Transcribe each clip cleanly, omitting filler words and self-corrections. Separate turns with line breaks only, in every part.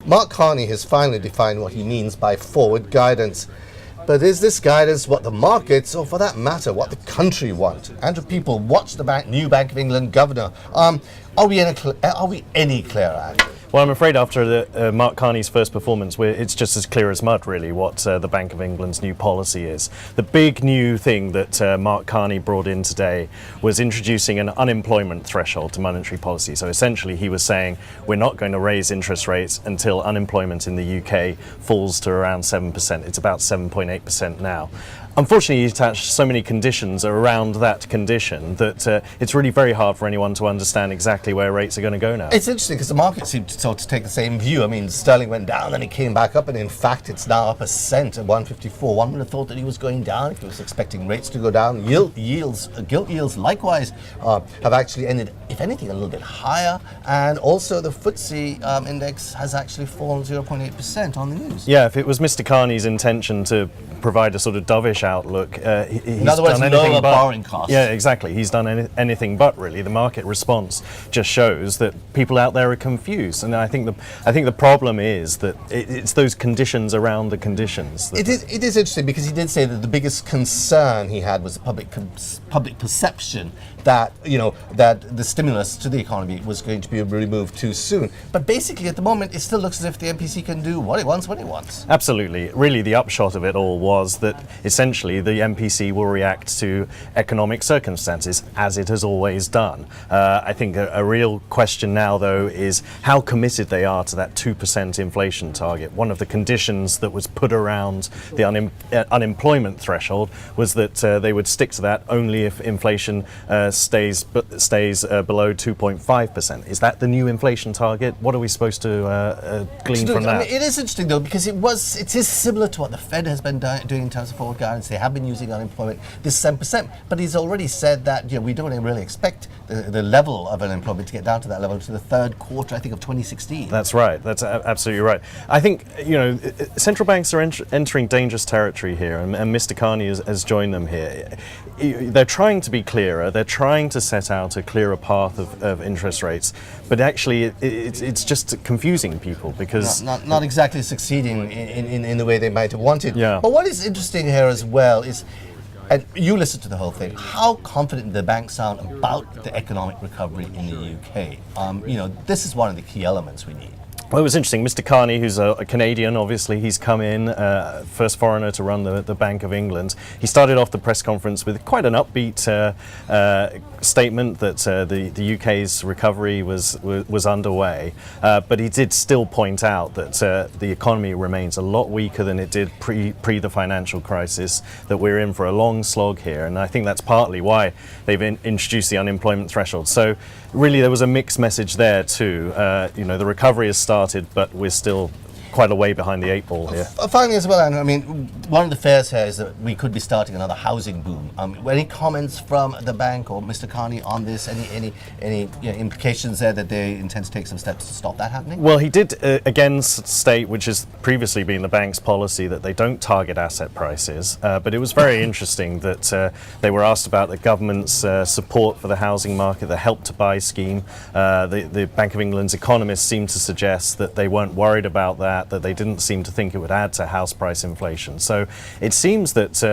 Mark Carney has finally defined what he means by forward guidance. But is this guidance what the markets, or for that matter, what the country want? Andrew Peaple, watch the new Bank of England governor. Are we any clearer?
Well, I'm afraid after Mark Carney's first performance, it's just as clear as mud, really, what the Bank of England's new policy is. The big new thing that Mark Carney brought in today was introducing an unemployment threshold to monetary policy. So essentially, he was saying we're not going to raise interest rates until unemployment in the UK falls to around 7%. It's about 7.8% now. Unfortunately, he attached so many conditions around that condition that it's really very hard for anyone to understand exactly where rates are going to go now.
It's interesting because the market seemed to sort of take the same view. I mean, sterling went down, then it came back up, and in fact, it's now up a cent at 154. One would have thought that he was going down if he was expecting rates to go down. Gilt yields likewise have actually ended, if anything, a little bit higher. And also the FTSE index has actually fallen 0.8% on the news.
Yeah, if it was Mr. Carney's intention to provide a sort of dovish outlook, he's
in other words,
done anything
lower
but
borrowing costs.
Yeah, exactly. He's done anything but, really. The market response just shows that people out there are confused, and I think the problem is that it's those conditions around the conditions.
It is interesting because he did say that the biggest concern he had was the public perception that that the stimulus to the economy was going to be removed too soon. But basically, at the moment, it still looks as if the MPC can do what it wants when it wants.
Absolutely. Really, the upshot of it all was that essentially the MPC will react to economic circumstances, as it has always done. I think a real question now, though, is how committed they are to that 2% inflation target. One of the conditions that was put around the unemployment threshold was that they would stick to that only if inflation stays below 2.5%. Is that the new inflation target? What are we supposed to glean from that?
I mean, it is interesting, though, because it is similar to what the Fed has been doing in terms of forward guidance. They have been using unemployment, this 7%, but he's already said that we don't really expect the level of unemployment to get down to that level until the third quarter, I think, of 2016.
That's right. That's absolutely right. I think central banks are entering dangerous territory here, and Mr. Carney has joined them here. They're trying to be clearer. They're trying to set out a clearer path of interest rates, but actually it's just confusing people because
not exactly succeeding in the way they might have wanted.
Yeah.
But what is interesting here as well is, and you listen to the whole thing, how confident the banks sound about the economic recovery in the UK. This is one of the key elements we need.
Well, it was interesting. Mr. Carney, who's a Canadian, obviously, he's come in, first foreigner to run the Bank of England. He started off the press conference with quite an upbeat statement that the UK's recovery was underway. But he did still point out that the economy remains a lot weaker than it did pre the financial crisis, that we're in for a long slog here. And I think that's partly why they've introduced the unemployment threshold. So really, there was a mixed message there too. The recovery has started, but we're still quite a way behind the 8 ball here.
Finally, as well, Andrew, I mean, one of the fears here is that we could be starting another housing boom. Any comments from the bank or Mr. Carney on this? Any implications there that they intend to take some steps to stop that happening?
Well, he did again state, which has previously been the bank's policy, that they don't target asset prices. But it was very interesting that they were asked about the government's support for the housing market, the Help to Buy scheme. The Bank of England's economists seemed to suggest that they weren't worried about that they didn't seem to think it would add to house price inflation. So it seems that,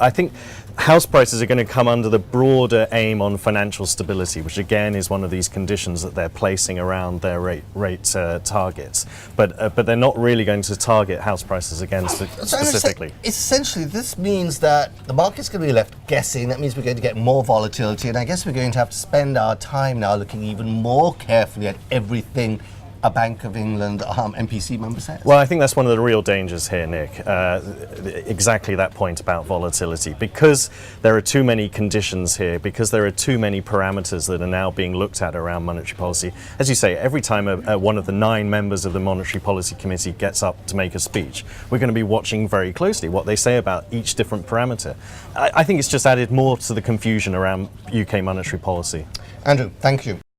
I think house prices are going to come under the broader aim on financial stability, which again is one of these conditions that they're placing around their rate targets. But they're not really going to target house prices again specifically.
Essentially, this means that the market's going to be left guessing. That means we're going to get more volatility, and I guess we're going to have to spend our time now looking even more carefully at everything a Bank of England MPC member says.
Well, I think that's one of the real dangers here, Nick. Exactly that point about volatility. Because there are too many conditions here, because there are too many parameters that are now being looked at around monetary policy. As you say, every time one of the 9 members of the Monetary Policy Committee gets up to make a speech, we're going to be watching very closely what they say about each different parameter. I think it's just added more to the confusion around UK monetary policy.
Andrew, thank you.